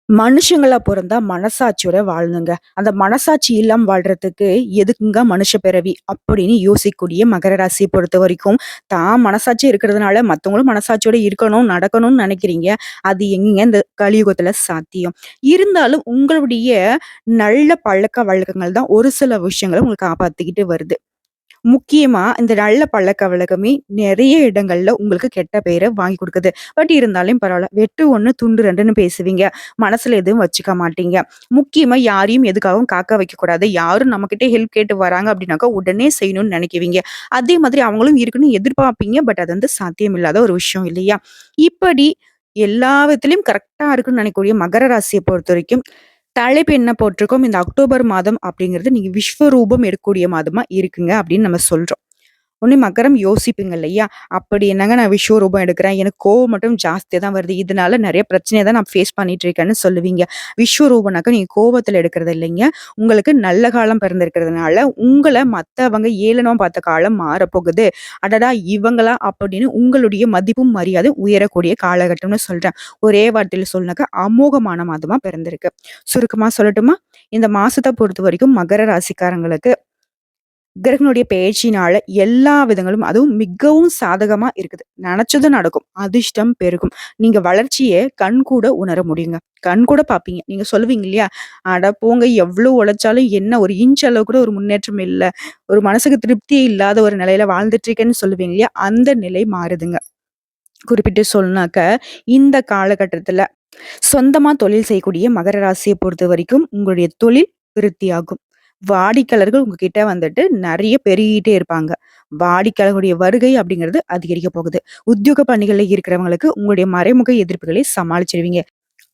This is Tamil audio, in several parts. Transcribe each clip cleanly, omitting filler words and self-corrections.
மனுஷங்களா பொறந்தா மனசாட்சியோட வாழணுங்க. அந்த மனசாட்சி இல்லாம வாழ்றதுக்கு எதுக்குங்க மனுஷ பிறவி? அப்படின்னு யோசிக்கக்கூடிய மகர ராசிய பொறுத்தவரைக்கும், தான் மனசாட்சி இருக்கிறதுனால மத்தவங்களும் மனசாட்சியோட இருக்கணும், நடக்கணும்னு நெனைக்கிறீங்க. அது எங்கேங்க இந்த கலியுகத்துல சாத்தியம்? இருந்தாலும் உங்களுடைய நல்ல பழக்கவழக்கங்கள் தான் ஒரு சில விஷயங்கள உங்கள காப்பாத்திக்கிட்டு வருது. முக்கியமா இந்த நல்ல பழக்கவழக்கமே நெறைய இடங்கள்ல உங்களுக்கு கெட்ட பேர வாங்கி குடுக்குது. பட் இருந்தாலும் பரவால்ல. வெட்டு 1 துண்டு 2ன்னு பேசுவீங்க. மனசுல எதுவும் வச்சுக்க மாட்டீங்க. முக்கியமா யாரையும் எதுக்காகவும் காக்க வைக்கக்கூடாது. யாரும் நம்மகிட்ட ஹெல்ப் கேட்டு வராங்க அப்டின்னாக்கா, உடனே செய்யணும்னு நெனைக்குவீங்க. அதே மாதிரி அவங்களும் இருக்கணும்னு எதிர்பார்ப்பீங்க. பட் அது வந்து சாத்தியம் இல்லாத ஒரு விஷயம் இல்லையா? இப்படி எல்லா விதத்திலயும் கரெக்ட்டா இருக்குன்னு நெனைக்கக்கூடிய மகர ராசிய பொறுத்தவரைக்கும் தலைப்பு என்ன போட்டிருக்கோம், இந்த அக்டோபர் மாதம் அப்படிங்கிறது நீங்க விஸ்வரூபம் எடுக்கக்கூடிய மாதமா இருக்குங்க அப்படின்னு நம்ம சொல்றோம். உடனே மகரம் யோசிப்பீங்க இல்லையா? அப்படி என்னங்க நான் விஸ்வரூபம் எடுக்கிறேன். எனக்கு கோவம் மட்டும் ஜாஸ்தியா தான் வருது. இதனால நெறைய பிரச்சனைய தான் நான் ஃபேஸ் பண்ணிட்டு இருக்கேன்னு சொல்லுவீங்க. விஸ்வரூபம்னாக்க நீங்க கோவத்துல எடுக்கிறது இல்லைங்க. உங்களுக்கு நல்ல காலம் பிறந்திருக்கிறதுனால, உங்கள மத்தவங்க ஏளனமா பார்த்த காலம் மாறப்போகுது. அடடா! இவங்களா அப்படின்னு உங்களுடைய மதிப்பும், மரியாதையும் உயரக்கூடிய காலகட்டம்னு சொல்றேன். ஒரே வார்த்தையில சொல்லணும்னாக்கா அமோகமான மாதமா பிறந்திருக்கு. சுருக்கமா சொல்லட்டுமா? இந்த மாசத்த பொறுத்தவரைக்கும் மகர ராசிக்காரங்களுக்கு கிரகங்களுடைய பெயர்ச்சினால எல்லா விதங்களும் அதுவும் மிகவும் சாதகமா இருக்குது. நெனச்சது நடக்கும். அதிர்ஷ்டம் பெருகும். நீங்க வளர்ச்சிய கண்கூட உணர முடியுங்க. கண்கூட பார்ப்பீங்க. நீங்க சொல்லுவீங்க இல்லையா? "அட போங்க எவ்ளோ உழைச்சாலும் என்ன ஒரு இன்ச் அளவு கூட ஒரு முன்னேற்றம் இல்ல. ஒரு மனசுக்கு திருப்தியே இல்லாத ஒரு நிலையில வாழ்ந்துட்டு இருக்கேன்னு" சொல்லுவீங்க இல்லையா? அந்த நிலை மாறுதுங்க. குறிப்பிட்டு சொல்லணும்னாக்க, இந்த காலகட்டத்துல சொந்தமா தொழில் செய்யக்கூடிய மகர ராசிய பொறுத்தவரைக்கும், உங்களுடைய தொழில் விருத்தியாகும். வாடிக்கையாளர்கள் உங்ககிட்ட வந்துட்டு நெறைய பெருகிட்டே இருப்பாங்க. வாடிக்கையாளர்களுடைய வருகை அப்படிங்கிறது அதிகரிக்க போகுது. உத்தியோக பணிகள்ல இருக்கிறவங்களுக்கு உங்களுடைய மறைமுக எதிர்ப்புகளை சமாளிச்சிருவீங்க.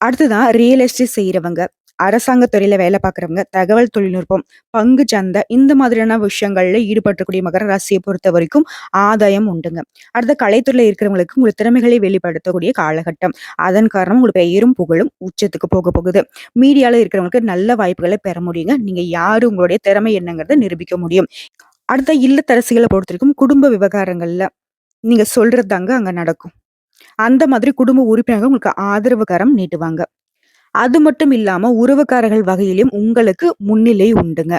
அடுத்ததான் ரியல் எஸ்டேட் செய்றவங்க, அரசாங்க துறையில வேலை பார்க்குறவங்க, தகவல் தொழில்நுட்பம், பங்கு சந்தை இந்த மாதிரியான விஷயங்கள்ல ஈடுபட்டக்கூடிய மகர ராசிய பொறுத்தவரைக்கும் ஆதாயம் உண்டுங்க. அடுத்த கலைத்துறையில இருக்கிறவங்களுக்கு உங்க திறமைகளை வெளிப்படுத்தக்கூடிய காலகட்டம். அதன் காரணமா உங்களுக்கு பெயரும் புகழும் உச்சத்துக்கு போக போகுது. மீடியால இருக்கிறவங்களுக்கு நல்ல வாய்ப்புகள பெற முடியுங்க. நீங்க யாரு உங்களுடைய திறமை என்னங்கிறத நிரூபிக்க முடியும். அடுத்த இல்லத்தரசிகள பொறுத்தவரைக்கும் குடும்ப விவகாரங்கள்ல நீங்க சொல்றது தாங்க அங்க நடக்கும். அந்த மாதிரி குடும்ப உறுப்பினர்கள் உங்களுக்கு ஆதரவு கரம் நீட்டுவாங்க. அது மட்டும் இல்லாம உறவுக்காரர்கள் வகையிலும் உங்களுக்கு முன்னிலை உண்டுங்க.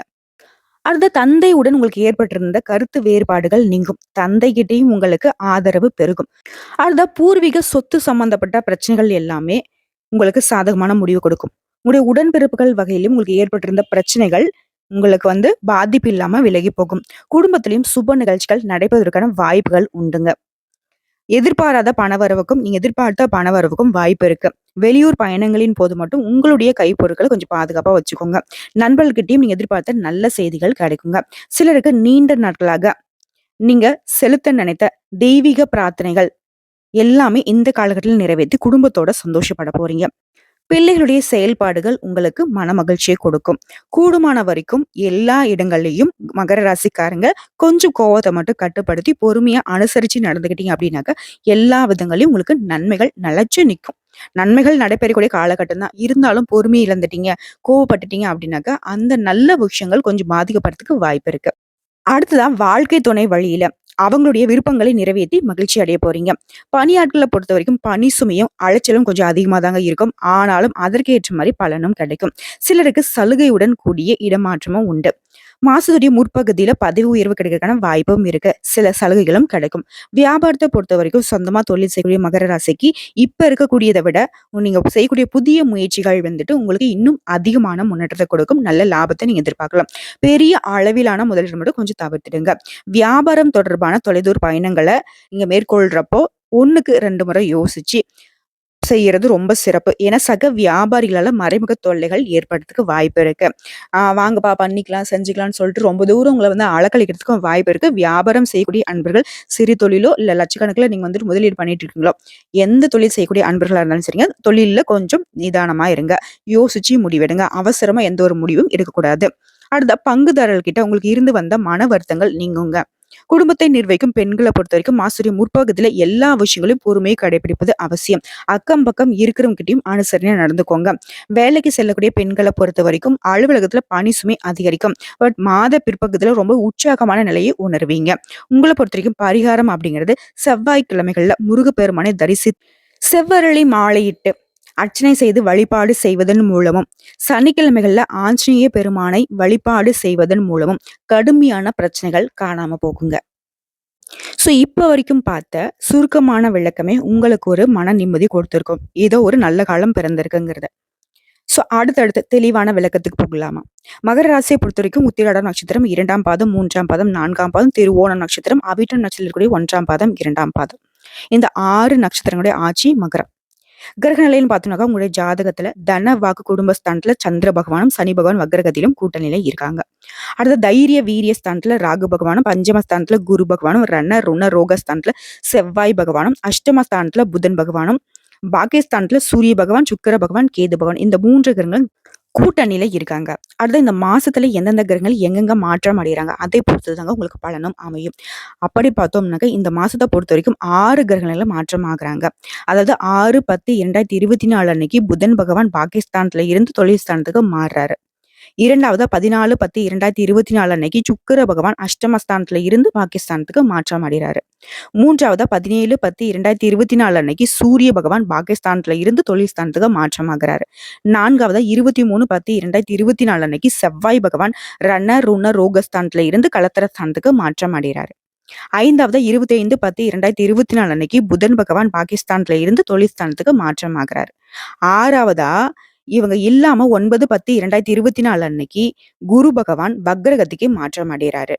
அடுத்த தந்தையுடன் உங்களுக்கு ஏற்பட்டிருந்த கருத்து வேறுபாடுகள் நீங்கும். தந்தைகிட்டயும் உங்களுக்கு ஆதரவு பெருகும். அடுத்த பூர்வீக சொத்து சம்பந்தப்பட்ட பிரச்சனைகள் எல்லாமே உங்களுக்கு சாதகமான முடிவு கொடுக்கும். உங்களுடைய உடன்பிறப்புகள் வகையிலும் உங்களுக்கு ஏற்பட்டிருந்த பிரச்சனைகள் உங்களுக்கு வந்து பாதிப்பு இல்லாம விலகி போகும். குடும்பத்திலும் சுப நிகழ்ச்சிகள் நடைபெறுவதற்கான வாய்ப்புகள் உண்டுங்க. எதிர்பாராத பணவரவுக்கும், நீங்க எதிர்பார்த்த பணவரவுக்கும் வாய்ப்பு இருக்கு. வெளியூர் பயணங்களின் போது மட்டும் உங்களுடைய கைப்பொருட்கள கொஞ்சம் பாதுகாப்பா வச்சுக்கோங்க. நண்பர்கள்கிட்டயும் நீங்க எதிர்பார்த்த நல்ல செய்திகள் கிடைக்குங்க. சிலருக்கு நீண்ட நாட்களாக நீங்க செலுத்த நினைத்த தெய்வீக பிரார்த்தனைகள் எல்லாமே இந்த காலகட்டத்தில் நிறைவேத்தி குடும்பத்தோட சந்தோஷப்பட போறீங்க. பிள்ளைகளுடைய செயல்பாடுகள் உங்களுக்கு மனமகிழ்ச்சியை கொடுக்கும். கூடுமான வரைக்கும் எல்லா இடங்கள்லயும் மகர ராசிக்காரங்க கொஞ்சம் கோவத்த மட்டும் கட்டுப்படுத்தி பொறுமையா அனுசரிச்சு நடந்துக்கிட்டீங்க அப்படின்னாக்க, எல்லா விதங்களையும் உங்களுக்கு நன்மைகள் நிலைச்சு நிக்கும். நன்மைகள் நடைபெறக்கூடிய காலகட்டம் தான். இருந்தாலும் பொறுமை இழந்துட்டீங்க, கோவப்பட்டுட்டீங்க அப்படின்னாக்க, அந்த நல்ல விஷயங்கள் கொஞ்சம் பாதிக்கப்படுறதுக்கு வாய்ப்பு இருக்கு. அடுத்ததா வாழ்க்கை துணை வழியில அவங்களுடைய விருப்பங்களை நிறைவேத்தி மகிழ்ச்சி அடைய போறீங்க. பணியாட்கள பொறுத்தவரைக்கும் பணி சுமையும், அலைச்சலும் கொஞ்சம் அதிகமா தாங்க இருக்கும். ஆனாலும் அதற்கு ஏற்ற மாரி பலனும் கிடைக்கும். சிலருக்கு சலுகையுடன் கூடிய இடமாற்றமும் உண்டு. மாசத்துடைய முற்பகுதியில பதவி உயர்வு கிடைக்கிறதுக்கான வாய்ப்பும் இருக்கு. சில சலுகைகளும் கிடைக்கும். வியாபாரத்த பொறுத்தவரைக்கும் சொந்தமா தொழில் செய்யக்கூடிய மகர ராசிக்கு இப்ப இருக்கக்கூடியத விட நீங்க செய்யக்கூடிய புதிய முயற்சிகள் வந்துட்டு உங்களுக்கு இன்னும் அதிகமான முன்னேற்றத்த கொடுக்கும். நல்ல லாபத்த நீங்க எதிர்பார்க்கலாம். பெரிய அளவிலான முதலீடு மட்டும் கொஞ்சம் தவிர்த்துடுங்க. வியாபாரம் தொடர்பான தொலைதூர பயணங்கள நீங்க மேற்கொள்றப்போ 1க்கு 2 முறை யோசிச்சு செய்யறது ரொம்ப சிறப்பு. ஏன்னா சக வியாபாரிகளால மறைமுக தொல்லைகள் ஏற்படுறதுக்கு வாய்ப்பு இருக்கு. வாங்கப்பா பண்ணிக்கலாம், செஞ்சுக்கலாம்னு சொல்லிட்டு ரொம்ப தூரம் உங்கள வந்து அலக்கழிக்கிறதுக்கும் வாய்ப்பு இருக்கு. வியாபாரம் செய்யக்கூடிய அன்பர்கள் சிறு தொழிலோ, இல்ல லட்சக்கணக்குல நீங்க வந்துட்டு முதலீடு பண்ணிட்டு இருக்கீங்களோ, எந்த தொழில் செய்யக்கூடிய அன்பர்களா இருந்தாலும் சரிங்க, தொழில்ல கொஞ்சம் நிதானமா இருங்க. யோசிச்சு முடிவெடுங்க. அவசரமா எந்த ஒரு முடிவும் எடுக்கக்கூடாது. அடுத்த பங்குதாரர்கிட்ட உங்களுக்கு இருந்து வந்த மன வருத்தங்கள் நீங்குங்க. குடும்பத்தை நிர்வகிக்கும் பெண்கள பொறுத்தவரைக்கும் மாசத்துடைய முற்பகுதியில எல்லா விஷயங்களையும் பொறுமையை கடைபிடிப்பது அவசியம். அக்கம் பக்கம் இருக்கிறவங்ககிட்டயும் அனுசரணையா நடந்துக்கோங்க. வேலைக்கு செல்லக்கூடிய பெண்கள பொறுத்தவரைக்கும் அலுவலகத்துல பணி சுமை அதிகரிக்கும். பட் மாத பிற்பகுதியில ரொம்ப உற்சாகமான நிலையை உணர்வீங்க. உங்கள பொறுத்தவரைக்கும் பரிகாரம் அப்படிங்கிறது செவ்வாய்க்கிழமைகள்ல முருகப்பெருமானை செவ்வரளி மாலையிட்டு அர்ச்சனை செய்து வழிபாடு செய்வதன் மூலமும், சனிக்கிழமைகள்ல ஆஞ்சநேய பெருமானை வழிபாடு செய்வதன் மூலமும் கடுமையான பிரச்சனைகள் காணாம போகுங்க. ஸோ இப்ப வரைக்கும் பார்த்த சுருக்கமான விளக்கமே உங்களுக்கு ஒரு மன நிம்மதி கொடுத்திருக்கும். ஏதோ ஒரு நல்ல காலம் பிறந்திருக்குங்கிறத. ஸோ அடுத்தடுத்து தெளிவான விளக்கத்துக்கு போகலாமா? மகர ராசியை பொறுத்தவரைக்கும் உத்திராட நட்சத்திரம் 2ஆம் பாதம், 3ஆம் பாதம், 4ஆம் பாதம், திருவோணம் நட்சத்திரம், அவிட்டம் நட்சத்திரத்தில் இருக்கக்கூடிய 1ஆம் பாதம், 2ஆம் பாதம். இந்த 6 நட்சத்திரங்களுடைய ஆட்சி மகரம். கிரக நிலைன்னு பார்த்தோம்னாக்கா உங்களுடைய ஜாதகத்துல தன வாக்கு குடும்பஸ்தானத்துல சந்திர பகவானும் சனி பகவான் வக்ரகத்திலும் கூட்டணியில இருக்காங்க. அடுத்த தைரிய வீரிய ஸ்தானத்துல ராகு பகவானும், பஞ்சமஸ்தானத்துல குரு பகவானும், ரண ருண ரோகஸ்தானத்துல செவ்வாய் பகவானும், அஷ்டமஸ்தானத்துல புதன் பகவானும், பாக்கியஸ்தானத்துல சூரிய பகவான், சுக்கிர பகவான், கேது பகவான் இந்த 3 கிரகங்கள் கூட்டணியில இருக்காங்க. அடுத்து இந்த மாசத்துல எந்தெந்த கிரகங்கள் எங்கெங்க மாற்றம் அடைகிறாங்க அதை பொறுத்து தாங்க உங்களுக்கு பலனும் அமையும். அப்படி பார்த்தோம்னாக்க இந்த மாசத்தை பொறுத்த வரைக்கும் 6 கிரகங்கள்ல மாற்றம் ஆகுறாங்க. அதாவது 6/10/2024 அன்னைக்கு புதன் பகவான் பாகிஸ்தான்ல இருந்து தொழில் ஸ்தானத்துக்கு மாறுறாரு. 2வது 14/10/2024 அன்னைக்கு சுக்கிர பகவான் அஷ்டமஸ்தானத்துல இருந்து பாகிஸ்தானத்துக்கு மாற்றம் அடைகிறாரு. 3வது 17/10/2024 அன்னைக்கு சூரிய பகவான் பாகிஸ்தானத்துல இருந்து தொழில் ஸ்தானத்துக்கு மாற்றமாகிறாரு. 4வது 23/10/2024 அன்னைக்கு செவ்வாய் பகவான் ரண ருண ரோகஸ்தானத்துல இருந்து கலத்திர ஸ்தானத்துக்கு மாற்றம் அடைகிறாரு. 5வது 25/10/2024 அன்னைக்கு புதன் பகவான் பாகிஸ்தான்ல இருந்து தொழில் ஸ்தானத்துக்கு மாற்றம் ஆகிறாரு. 6வதா இவங்க இல்லாம 9/10/2024 அன்னைக்கு குரு பகவான் வக்ரகதிக்கு மாற்றம் அடைகிறாரு.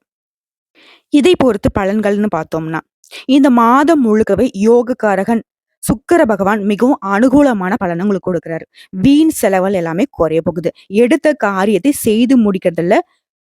இதை பொறுத்து பலன்கள்னு பார்த்தோம்னா இந்த மாதம் முழுக்கவே யோகக்காரகன் சுக்கிர பகவான் மிகவும் அனுகூலமான பலனை உங்களுக்கு கொடுக்குறாரு. வீண் செலவுகள் எல்லாமே குறைய போகுது. எடுத்த காரியத்தை செய்து முடிக்கிறதுல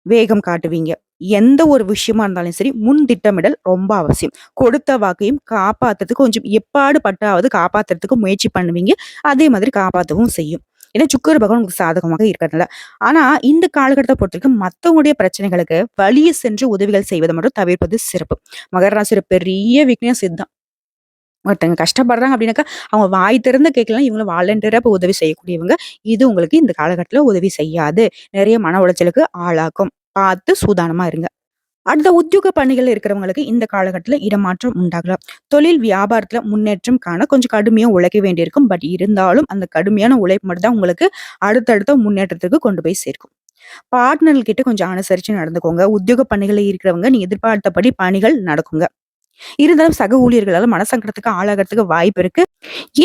வேகம் காட்டுவீங்க. எந்த ஒரு விஷயமா இருந்தாலும் சரி முன் திட்டமிடல் ரொம்ப அவசியம். கொடுத்த வாக்கையும் காப்பாத்துறதுக்கு கொஞ்சம் எப்பாடு பட்டாவது காப்பாத்துறதுக்கு முயற்சி பண்ணுவீங்க. அதே மாதிரி காப்பாற்றவும் செய்யும். ஏன்னா சுக்கிர பகவான் உங்களுக்கு சாதகமாக இருக்கிறதுல. ஆனா இந்த காலகட்டத்தை பொறுத்த வரைக்கும் மத்தவங்களுடைய பிரச்சனைகளுக்கு வழிய சென்று உதவிகள் செய்வதை மட்டும் தவிர்ப்பது சிறப்பு. மகர ராசியோட பெரிய வீக்னஸ் இதுதான். ஒருத்தங்க கஷ்டப்படுறாங்க அப்படின்னாக்கா அவங்க வாய் திறந்து கேட்கலாம், இவங்களும் வாலண்டியரா இப்ப உதவி செய்யக்கூடியவங்க. இது உங்களுக்கு இந்த காலகட்டத்துல உதவி செய்யாது. நிறைய மன உளைச்சலுக்கு ஆளாக்கும். பார்த்து சூதானமா இருங்க. அடுத்த உத்தியோக பணிகள் இருக்கிறவங்களுக்கு இந்த காலகட்டத்துல இடமாற்றம் உண்டாகலாம். தொழில் வியாபாரத்துல முன்னேற்றம் காண கொஞ்சம் கடுமையா உழைக்க வேண்டியிருக்கும். பட் இருந்தாலும் அந்த கடுமையான உழைப்பு மட்டும் தான் உங்களுக்கு அடுத்தடுத்த முன்னேற்றத்துக்கு கொண்டு போய் சேர்க்கும். பார்ட்னர் கிட்ட கொஞ்சம் அனுசரிச்சு நடந்துக்கோங்க. உத்தியோக பணிகள்ல இருக்கிறவங்க நீங்க எதிர்பார்த்தபடி பணிகள் நடக்குங்க. இருந்தாலும் சக ஊழியர்களால மனசங்கடத்துக்கு ஆளாகிறதுக்கு வாய்ப்பு இருக்கு.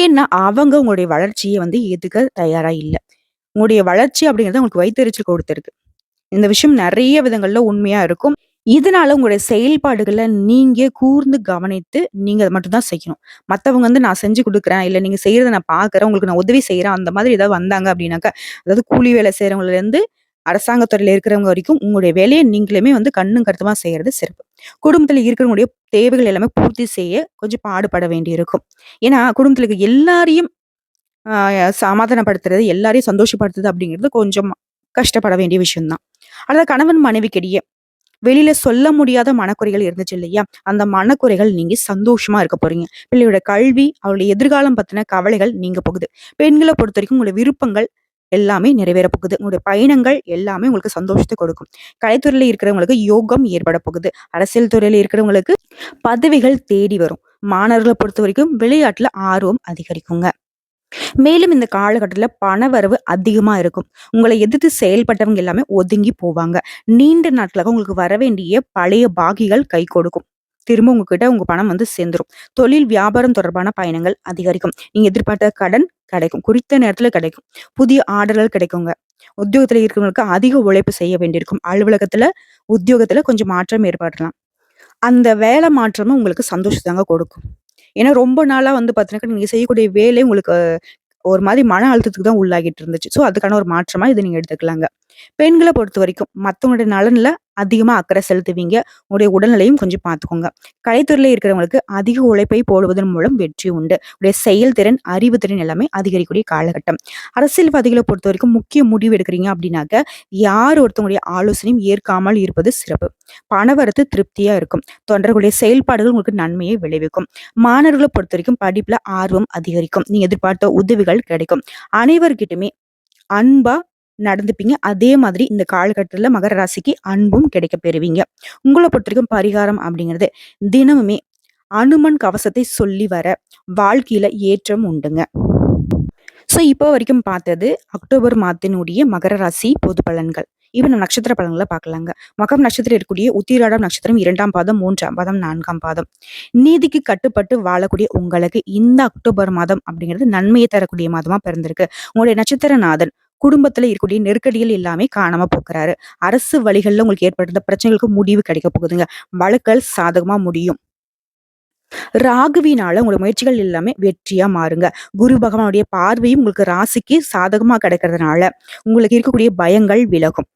ஏன்னா அவங்க உங்களுடைய வளர்ச்சியை ஏத்துக்க தயாரா இல்ல. உங்களுடைய வளர்ச்சி அப்படிங்கிறது உங்களுக்கு வயித்தெரிச்சல் கொடுத்திருக்கு. இந்த விஷயம் நிறைய விதங்கள்ல உண்மையா இருக்கும். இதனால உங்களுடைய செயல்பாடுகள நீங்க கூர்ந்து கவனித்து நீங்க அத மட்டும் தான் செய்யணும். மத்தவங்க நான் செஞ்சு குடுக்குறேன், இல்ல நீங்க செய்றத நான் பார்க்குறேன், உங்களுக்கு நான் உதவி செய்றேன், அந்த மாதிரி ஏதாவது வந்தாங்க அப்படின்னாக்கா, அதாவது கூலி வேலை செய்றவங்கள்ல இருந்து அரசாங்க துறையில இருக்கிறவங்க வரைக்கும் உங்களுடைய வேலைய நீங்களுமே கண்ணும் கருத்துமா செய்யறது சிறப்பு. குடும்பத்துல இருக்கிறவங்களுடைய தேவைகள் எல்லாமே பூர்த்தி செய்ய கொஞ்சம் பாடுபட வேண்டியிருக்கும். ஏன்னா குடும்பத்துல இருக்க எல்லாரையும் ஆ சமாதானப்படுத்துறது, எல்லாரையும் சந்தோஷப்படுத்துறது அப்படிங்கிறது கொஞ்சம் கஷ்டப்பட வேண்டிய விஷயம் தான். அதாவது கணவன் மனைவிக்கிடையே வெளியில சொல்ல முடியாத மனக்குறைகள் இருந்துச்சு இல்லையா? அந்த மனக்குறைகள் நீங்கி சந்தோஷமா இருக்க போறீங்க. பிள்ளையோட கல்வி, அவளுடைய எதிர்காலம் பத்தின கவலைகள் நீங்க போகுது. பெண்கள பொறுத்தவரைக்கும் உங்களுடைய விருப்பங்கள் எல்லாமே நிறைவேற போகுது. உங்களுடைய பயணங்கள் எல்லாமே உங்களுக்கு சந்தோஷத்த கொடுக்கும். கலைத்துறையில இருக்கிறவங்களுக்கு யோகம் ஏற்பட போகுது. அரசியல் துறையில இருக்கிறவங்களுக்கு பதவிகள் தேடி வரும். மாணவர்கள பொறுத்தவரைக்கும் விளையாட்டுல ஆர்வம் அதிகரிக்குங்க. மேலும் இந்த காலகட்டத்துல பணவரவு அதிகமா இருக்கும். உங்களை எதிர்த்து செயல்பட்டவங்க எல்லாமே ஒதுங்கி போவாங்க. நீண்ட நாட்களாக உங்களுக்கு வர வேண்டிய பழைய பாக்கிகள் கை கொடுக்கும். திரும்ப உங்ககிட்ட உங்க பணம் சேர்ந்துரும். தொழில் வியாபாரம் தொடர்பான பயணங்கள் அதிகரிக்கும். நீங்க எதிர்பார்த்த கடன் கிடைக்கும். குறித்த நேரத்துல கிடைக்கும். புதிய ஆர்டர்கள் கிடைக்குங்க. உத்தியோகத்துல இருக்கிறவங்களுக்கு அதிக உழைப்பு செய்ய வேண்டியிருக்கும். அலுவலகத்துல, உத்தியோகத்துல கொஞ்சம் மாற்றம் ஏற்படலாம். அந்த வேலை மாற்றமும் உங்களுக்கு சந்தோஷத்தாங்க கொடுக்கும். ஏன்னா ரொம்ப நாளா பார்த்தீங்கன்னாக்கா, நீங்க செய்யக்கூடிய வேலை உங்களுக்கு ஒரு மாரி மன அழுத்தத்துக்கு தான் உள்ளாகிட்டு இருந்துச்சு. ஸோ அதுக்கான ஒரு மாற்றமா இத நீங்க எடுத்துக்கலாங்க. பெண்கள பொறுத்தவரைக்கும் மத்தவங்களுடைய நலன்ல அதிகமா அக்கறை செலுத்துவீங்க. உங்களுடைய உடல்நிலையும் கொஞ்சம் பார்த்துக்கோங்க. கலைத்துறையில இருக்கிறவங்களுக்கு அதிக உழைப்பை போடுவதன் மூலம் வெற்றி உண்டு. உடைய செயல்திறன், அறிவுத்திறன் எல்லாமே அதிகரிக்கக்கூடிய காலகட்டம். அரசியல்வாதிகள பொறுத்தவரைக்கும் முக்கிய முடிவு எடுக்கிறீங்க அப்படின்னாக்க, யார் ஒருத்தவங்களுடைய ஆலோசனையும் ஏற்காமல் இருப்பது சிறப்பு. பணவரத்து திருப்தியா இருக்கும். தொண்டர்களுடைய செயல்பாடுகள் உங்களுக்கு நன்மையை விளைவிக்கும். மாணவர்கள பொறுத்தவரைக்கும் படிப்புல ஆர்வம் அதிகரிக்கும். நீங்க எதிர்பார்த்த உதவிகள் கிடைக்கும். அனைவர்கிட்டயுமே அன்பா நடந்துப்பீங்க. அதே மாதிரி இந்த காலகட்டத்துல மகர ராசிக்கு அன்பும் கிடைக்கப் பெறுவீங்க. உங்கள பொறுத்தவரைக்கும் பரிகாரம் அப்படிங்கிறது தினமுமே அனுமன் கவசத்தை சொல்லி வர வாழ்க்கையில ஏற்றம் உண்டுங்க. இப்போ வரைக்கும் பார்த்தது அக்டோபர் மாதத்தினுடைய மகர ராசி பொது பலன்கள். இப்ப நம்ம நட்சத்திர பலன்கள பார்க்கலாங்க. மகம் நட்சத்திரம் இருக்கக்கூடிய உத்திராடம் நட்சத்திரம் 2ஆம் பாதம், 3ஆம் பாதம், 4ஆம் பாதம். நீதிக்கு கட்டுப்பட்டு வாழக்கூடிய உங்களுக்கு இந்த அக்டோபர் மாதம் அப்படிங்கிறது நன்மையை தரக்கூடிய மாதமா பிறந்திருக்கு. உங்களுடைய நட்சத்திரநாதன் குடும்பத்துல இருக்கக்கூடிய நெருக்கடிகள் எல்லாமே காணாம போக்குறாரு. அரசு வழிகள்ல உங்களுக்கு ஏற்பட்டிருந்த பிரச்சனைகளுக்கு முடிவு கிடைக்க போகுதுங்க. வழக்குகள் சாதகமா முடியும். ராகுவினால உங்களோட முயற்சிகள் எல்லாமே வெற்றியா மாறுங்க. குரு பகவானுடைய பார்வையும் உங்களுக்கு ராசிக்கு சாதகமா கிடைக்கிறதுனால, உங்களுக்கு இருக்கக்கூடிய பயங்கள் விலகும்.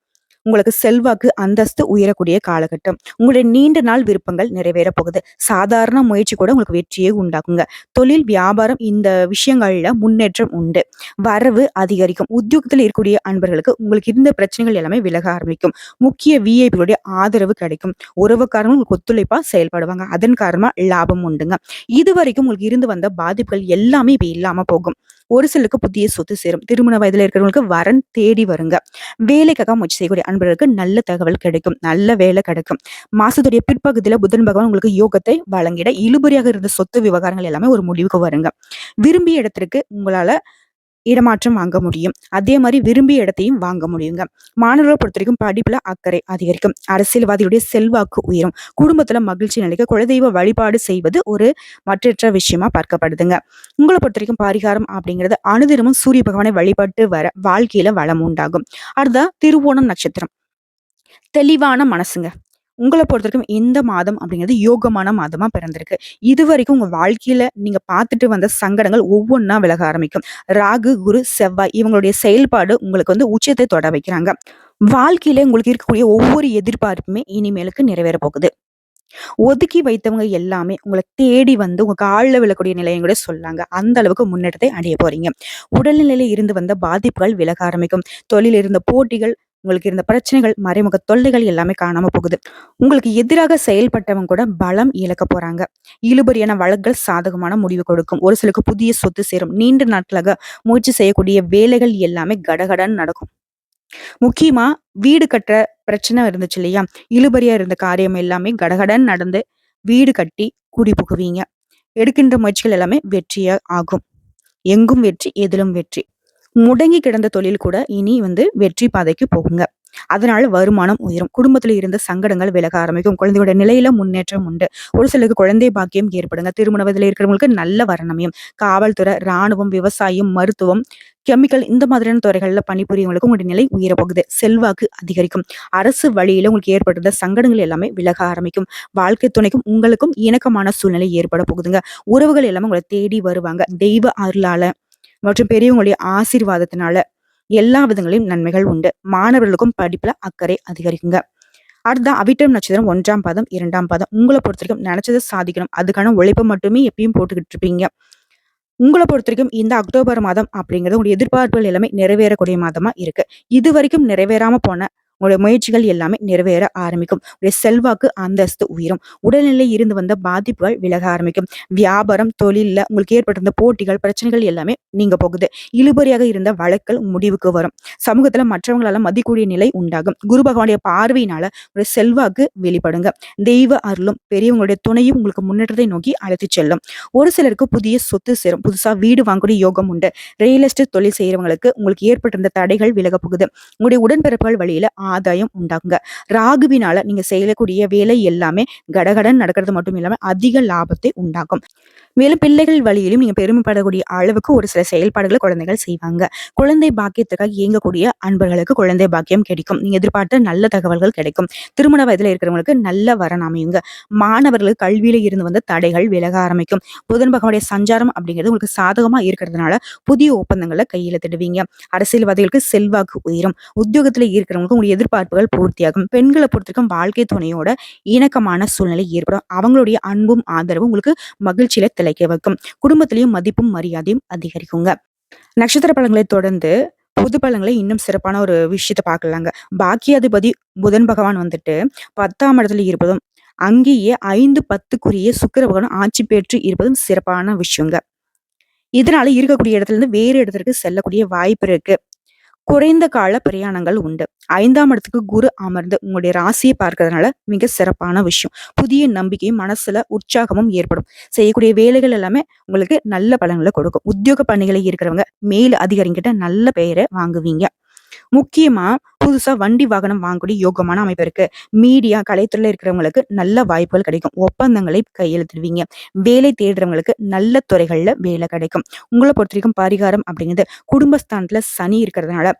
உங்களுக்கு செல்வாக்கு, அந்தஸ்து உயரக்கூடிய காலகட்டம். உங்களுடைய நீண்ட நாள் விருப்பங்கள் நிறைவேறப் போகுது. சாதாரண முயற்சி கூட உங்களுக்கு வெற்றியை உண்டாக்குங்க. தொழில், வியாபாரம் இந்த விஷயங்கள்ல முன்னேற்றம் உண்டு. வரவு அதிகரிக்கும். உத்தியோகத்துல இருக்கக்கூடிய அன்பர்களுக்கு உங்களுக்கு இருந்த பிரச்சனைகள் எல்லாமே விலக ஆரம்பிக்கும். முக்கிய விஐபிகளுடைய ஆதரவு கிடைக்கும். உறவுக்காரங்க உங்களுக்கு ஒத்துழைப்பா செயல்படுவாங்க. அதன் காரணமா லாபம் உண்டுங்க. இதுவரைக்கும் உங்களுக்கு இருந்து வந்த பாதிப்புகள் எல்லாமே இப்ப இல்லாம போகும். ஒரு சிலருக்கு புதிய சொத்து சேரும். திருமண வயதுல இருக்கிறவங்களுக்கு வரன் தேடி வருங்க. வேலைக்காக முயற்சி செய்யக்கூடிய அன்பர்களுக்கு நல்ல தகவல் கிடைக்கும். நல்ல வேலை கிடைக்கும். மாசத்துடைய பிற்பகுதியில புதன் பகவான் உங்களுக்கு யோகத்தை வழங்கிட இழுபறியாக இருந்த சொத்து விவகாரங்கள் எல்லாமே ஒரு முடிவுக்கு வருங்க. விரும்பிய இடத்திற்கு உங்களால இடமாற்றம் வாங்க முடியும். அதே மாதிரி விரும்பிய இடத்தையும் வாங்க முடியுங்க. மாணவர்களை பொறுத்த வரைக்கும் படிப்புல அக்கறை அதிகரிக்கும். அரசியல்வாதியுடைய செல்வாக்கு உயரும். குடும்பத்துல மகிழ்ச்சி நிலைக்க குலதெய்வ வழிபாடு செய்வது ஒரு மற்றற்ற விஷயமா பார்க்கப்படுதுங்க. உங்களை பொறுத்த வரைக்கும் பரிகாரம் அப்படிங்கிறது அனுதினமும் சூரிய பகவானை வழிபட்டு வர வாழ்க்கையில வளம் உண்டாகும். அடுத்தா திருவோணம் நட்சத்திரம். தெளிவான மனசுங்க. உங்கள பொறுத்தவரைக்கும் இந்த மாதம் அப்படிங்கிறது யோகமான மாதமா பிறந்திருக்கு. இதுவரைக்கும் உங்க வாழ்க்கையில நீங்க பார்த்துட்டு வந்த சங்கடங்கள் ஒவ்வொன்னா விலக ஆரம்பிக்கும். ராகு, குரு, செவ்வாய் இவங்களுடைய செயல்பாடு உங்களுக்கு உச்சத்தை தொட வைக்கிறாங்க. வாழ்க்கையில உங்களுக்கு இருக்கக்கூடிய ஒவ்வொரு எதிர்பார்ப்புமே இனிமேலுக்கு நிறைவேற போகுது. ஒதுக்கி வைத்தவங்க எல்லாமே உங்கள தேடி வந்து உங்க கால்ல விழக்கூடிய நிலையும் கூட சொல்லாங்க. அந்த அளவுக்கு முன்னேற்றத்தை அடைய போறீங்க. உடல்நிலையில இருந்து வந்த பாதிப்புகள் விலக ஆரம்பிக்கும். தொழில் இருந்த போட்டிகள், உங்களுக்கு இருந்த பிரச்சனைகள், மறைமுக தொல்லைகள் எல்லாமே காணாம போகுது. உங்களுக்கு எதிராக செயல்பட்டவங்க கூட பலம் இழக்க போறாங்க. இழுபறியான வழக்குகள் சாதகமான முடிவு கொடுக்கும். ஒரு சிலருக்கு புதிய சொத்து சேரும். நீண்ட நாட்களாக முயற்சி செய்யக்கூடிய வேலைகள் எல்லாமே கடகடன்னு நடக்கும். முக்கியமா வீடு கட்டுற பிரச்சனை இருந்துச்சு இல்லையா? இழுபறியா இருந்த காரியம் எல்லாமே கடகடன்னு நடந்து வீடு கட்டி குடி புகுவீங்க. எடுக்கின்ற முயற்சிகள் எல்லாமே வெற்றியா ஆகும். எங்கும் வெற்றி, எதிலும் வெற்றி. முடங்கி கிடந்த தொழில் கூட இனி வெற்றி பாதைக்கு போகுங்க. அதனால வருமானம் உயரும். குடும்பத்துல இருந்த சங்கடங்கள் விலக ஆரம்பிக்கும். குழந்தையோட நிலையில முன்னேற்றம் உண்டு. ஒரு சிலருக்கு குழந்தை பாக்கியம் ஏற்படுங்க. திருமண வயதுல இருக்கிறவங்களுக்கு நல்ல வரணமையும். காவல்துறை, ராணுவம், விவசாயம், மருத்துவம், கெமிக்கல் இந்த மாதிரியான துறைகள்ல பணிபுரியவங்களுக்கு உங்களுடைய நிலை உயரப்போகுது. செல்வாக்கு அதிகரிக்கும். அரசு வழியில உங்களுக்கு ஏற்படுத்த சங்கடங்கள் எல்லாமே விலக ஆரம்பிக்கும். வாழ்க்கை துணைக்கும் உங்களுக்கும் இணக்கமான சூழ்நிலை ஏற்பட போகுதுங்க. உறவுகள் எல்லாமே உங்களை தேடி வருவாங்க. தெய்வ அருளால மற்றும் பெரியவங்களுடைய ஆசீர்வாதத்தினால எல்லா விதங்களையும் நன்மைகள் உண்டு. மாணவர்களுக்கும் படிப்புல அக்கறை அதிகரிக்குங்க. அடுத்த அவிட்டம் நட்சத்திரம் 1ஆம் பாதம், 2ஆம் பாதம். உங்களை பொறுத்த வரைக்கும் நினைச்சதை சாதிக்கணும். அதுக்கான உழைப்பை மட்டுமே எப்பயும் போட்டுக்கிட்டு இருப்பீங்க. உங்கள பொறுத்தவரைக்கும் இந்த அக்டோபர் மாதம் அப்படிங்கிறது உங்களுடைய எதிர்பார்ப்புகள் எல்லாமே நிறைவேறக்கூடிய மாதமா இருக்கு. இதுவரைக்கும் நிறைவேறாம போன உங்களுடைய முயற்சிகள் எல்லாமே நிறைவேற ஆரம்பிக்கும். உங்களுடைய செல்வாக்கு, அந்தஸ்து உயரும். உடல்நிலை இருந்து வந்த பாதிப்புகள் விலக ஆரம்பிக்கும். வியாபாரம், தொழில்ல உங்களுக்கு ஏற்பட்டிருந்த போட்டிகள், பிரச்சனைகள் எல்லாமே நீங்க போகுது. இழுபறியாக இருந்த வழக்குகள் முடிவுக்கு வரும். சமூகத்துல மற்றவங்களால மதிக்கூடிய நிலை உண்டாகும். குரு பகவானுடைய பார்வையினால ஒரு செல்வாக்கு வெளிப்படுங்க. தெய்வ அருளும் பெரியவங்களுடைய துணையும் உங்களுக்கு முன்னேற்றத்தை நோக்கி அழைத்துச் செல்லும். ஒரு சிலருக்கு புதிய சொத்து சேரும். புதுசா வீடு வாங்கக்கூடிய யோகம் உண்டு. ரியல் எஸ்டேட் தொழில் செய்யறவங்களுக்கு உங்களுக்கு ஏற்பட்டிருந்த தடைகள் விலக போகுது. உங்களுடைய உடன்பிறப்புகள் வழியில ஆதாயம் உண்டாகுங்க. ராகுவினால நீங்க செய்யக்கூடிய வேலை எல்லாமே கடகடன் நடக்கிறது மட்டும் இல்லாம அதிக லாபத்தை உண்டாக்கும். மேலும் பிள்ளைகள் வழியிலும் நீங்க பெருமைப்படக்கூடிய அளவுக்கு ஒரு சில செயல்பாடுகளை குழந்தைகள் செய்வாங்க. குழந்தை பாக்கியத்துக்காக இயங்கக்கூடிய அன்பர்களுக்கு குழந்தை பாக்கியம் கிடைக்கும். நீங்க எதிர்பார்த்த நல்ல தகவல்கள் கிடைக்கும். திருமண வயதுல இருக்கிறவங்களுக்கு நல்ல வரன் அமையுங்க. மாணவர்களுக்கு கல்வியில இருந்து வந்த தடைகள் விலக ஆரம்பிக்கும். புதன் பகவானுடைய சஞ்சாரம் அப்படிங்கிறது உங்களுக்கு சாதகமா இருக்கிறதுனால புதிய ஒப்பந்தங்களை கையெழுத்திடுவீங்க. அரசியல்வாதிகளுக்கு செல்வாக்கு உயரும். உத்தியோகத்துல இருக்கிறவங்களுக்கு உங்களுடைய எதிர்பார்ப்புகள் பூர்த்தியாகும். பெண்களை பொறுத்திருக்கும் வாழ்க்கை துணையோட இணக்கமான சூழ்நிலை ஏற்படும். அவங்களுடைய அன்பும் ஆதரவும் உங்களுக்கு மகிழ்ச்சியில திளைக்க வைக்கும். குடும்பத்திலையும் மதிப்பும் மரியாதையும் அதிகரிக்குங்க. நட்சத்திர பலன்களை தொடர்ந்து பொது பலன்களை இன்னும் சிறப்பான ஒரு விஷயத்த பார்க்கலாங்க. பாக்கியாதிபதி புதன் பகவான் 10ஆம் இடத்துல இருப்பதும் அங்கேயே 5, 10க்குரிய சுக்கிர பகவான் ஆட்சி பெற்று இருப்பதும் சிறப்பான விஷயங்க. இதனால இருக்கக்கூடிய இடத்துல இருந்து வேறு இடத்திற்கு செல்லக்கூடிய வாய்ப்பு இருக்கு. குறைந்த கால பிரயாணங்கள் உண்டு. 5ஆம் இடத்துக்கு குரு அமர்ந்து உங்களுடைய ராசியை பார்க்கறதுனால மிக சிறப்பான விஷயம். புதிய நம்பிக்கையும், மனசுல உற்சாகமும் ஏற்படும். செய்யக்கூடிய வேலைகள் எல்லாமே உங்களுக்கு நல்ல பலன்கள கொடுக்கும். உத்தியோக பணிகளை இருக்கிறவங்க மேல் அதிகாரிகிட்ட நல்ல பெயர வாங்குவீங்க. முக்கியமா புதுசா வண்டி வாகனம் வாங்கக்கூடிய யோகமான அமைப்பு இருக்கு. மீடியா, கலைத்துறையில இருக்கிறவங்களுக்கு நல்ல வாய்ப்புகள் கிடைக்கும். ஒப்பந்தங்களை கையெழுத்திடுவீங்க. வேலை தேடுறவங்களுக்கு நல்ல துறைகள்ல வேலை கிடைக்கும். உங்கள பொறுத்தவரைக்கும் பரிகாரம் அப்படிங்கிறது குடும்பஸ்தானத்துல சனி இருக்கிறதுனால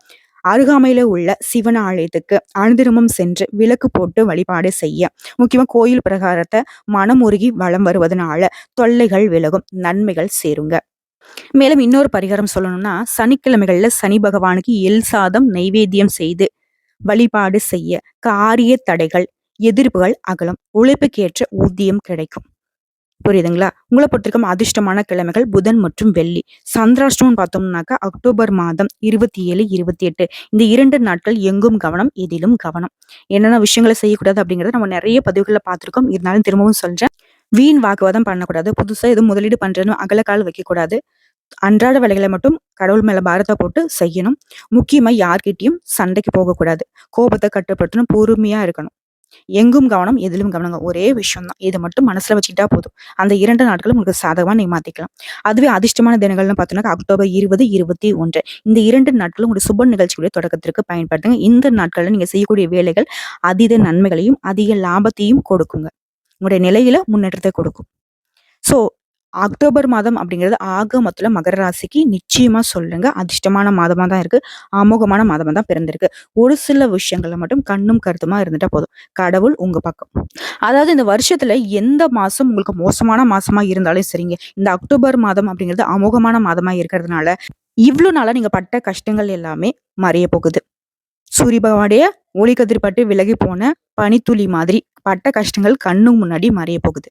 அருகாமையில உள்ள சிவன் ஆலயத்துக்கு அனுதினமும் சென்று விளக்கு போட்டு வழிபாடு செய்ய. முக்கியமா கோயில் பிரகாரத்தை மனமுருகி வலம் வருவதனால தொல்லைகள் விலகும், நன்மைகள் சேருங்க. மேலும் இன்னொரு பரிகாரம் சொல்லணும்னா, சனிக்கிழமைகள்ல சனி பகவானுக்கு எள் சாதம் நைவேத்தியம் செய்து வழிபாடு செய்ய காரிய தடைகள், எதிர்ப்புகள் அகலும். உழைப்புக்கேற்ற ஊதியம் கிடைக்கும். புரியுதுங்களா? உங்கள பொறுத்தவரைக்கும் அதிர்ஷ்டமான கிழமைகள் புதன் மற்றும் வெள்ளி. சந்திராஷ்டமம்னு பார்த்தோம்னாக்கா அக்டோபர் மாதம் 27, 28 இந்த 2 நாட்கள் எங்கும் கவனம், எதிலும் கவனம். என்னென்ன விஷயங்கள செய்யக்கூடாது அப்படிங்கிறத நம்ம நிறைய பதிவுகள்ல பார்த்திருக்கோம். இருந்தாலும் திரும்பவும் சொல்றேன். வீண் வாக்குவாதம் பண்ணக்கூடாது. புதுசா எதுவும் முதலீடு பண்றேன்னு அகலக்கால் வைக்கக்கூடாது. அன்றாட வேலைகளை மட்டும் கடவுள் மேல பாரத்த போட்டு செய்யணும். முக்கியமா யார்கிட்டயும் சண்டைக்கு போகக்கூடாது. கோபத்தை கட்டுப்படுத்தணும். பொறுமையா இருக்கணும். எங்கும் கவனம், எதிலும் கவனங்க. ஒரே விஷயம் தான். இத மட்டும் மனசுல வச்சுக்கிட்டா போதும். அந்த 2 நாட்களும் உங்களுக்கு சாதகமா நீங்க மாத்திக்கலாம். அதுவே அதிர்ஷ்டமான தினங்கள்னு பார்த்தோம்னா அக்டோபர் 20, 21 இந்த 2 நாட்களும் உங்களுடைய சுப நிகழ்ச்சியுடைய தொடக்கத்திற்கு பயன்படுத்துங்க. இந்த நாட்கள்ல நீங்க செய்யக்கூடிய வேலைகள் அதீத நன்மைகளையும், அதிக லாபத்தையும் கொடுக்குங்க. உங்களுடைய நிலையில முன்னேற்றத்தை கொடுக்கும். ஸோ அக்டோபர் மாதம் அப்படிங்கிறது ஆக மொத்தல மகர ராசிக்கு நிச்சயமா சொல்லுங்க. அதிர்ஷ்டமான மாதமா தான் இருக்கு. அமோகமான மாதமா தான் பிறந்திருக்கு. ஒரு சில விஷயங்கள்ல மட்டும் கண்ணும் கருத்துமா இருந்துட்டா போதும். கடவுள் உங்க பக்கம். அதாவது இந்த வருஷத்துல எந்த மாசம் உங்களுக்கு மோசமான மாசமா இருந்தாலும் சரிங்க. இந்த அக்டோபர் மாதம் அப்படிங்கிறது அமோகமான மாதமா இருக்கிறதுனால, இவ்ளோ நாளா நீங்க பட்ட கஷ்டங்கள் எல்லாமே மறைய போகுது. சூரிய பகவானுடைய ஒளிக்கதிர் பட்டு விலகி போன பனித்துளி மாதிரி பட்ட கஷ்டங்கள் கண்ணு முன்னாடி மறைய போகுது.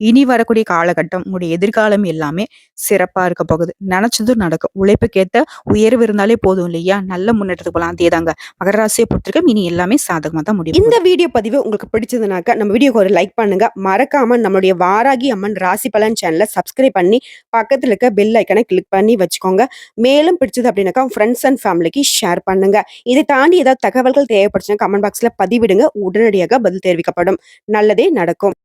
இனி வரக்கூடிய காலகட்டம் உங்களுடைய எதிர்காலம் எல்லாமே சிறப்பா இருக்க போகுது. நினைச்சதும் நடக்கும். உழைப்புக்கேத்த உயர்வு இருந்தாலே போதும் இல்லையா? நல்ல முன்னேற்றத்துக்கு போலாம். அதேதாங்க. மகர ராசியை பொறுத்திருக்கும் இனி எல்லாமே சாதகமா தான் முடியும். இந்த வீடியோ பதிவு உங்களுக்கு பிடிச்சதுனாக்கா நம்ம வீடியோக்கு ஒரு லைக் பண்ணுங்க. மறக்காம நம்மளுடைய வாராகி அம்மன் ராசி பலன் சேனலை சப்ஸ்கிரைப் பண்ணி பக்கத்துல இருக்க பெல் ஐக்கனை கிளிக் பண்ணி வச்சுக்கோங்க. மேலும் பிடிச்சது அப்படின்னாக்கா ஃப்ரெண்ட்ஸ் அண்ட் ஃபேமிலிக்கு ஷேர் பண்ணுங்க. இதை தாண்டி ஏதாவது தகவல்கள் தேவைப்படுச்சுன்னா கமெண்ட் பாக்ஸ்ல பதிவிடுங்க. உடனடியாக பதில் தெரிவிக்கப்படும். நல்லதே நடக்கும்.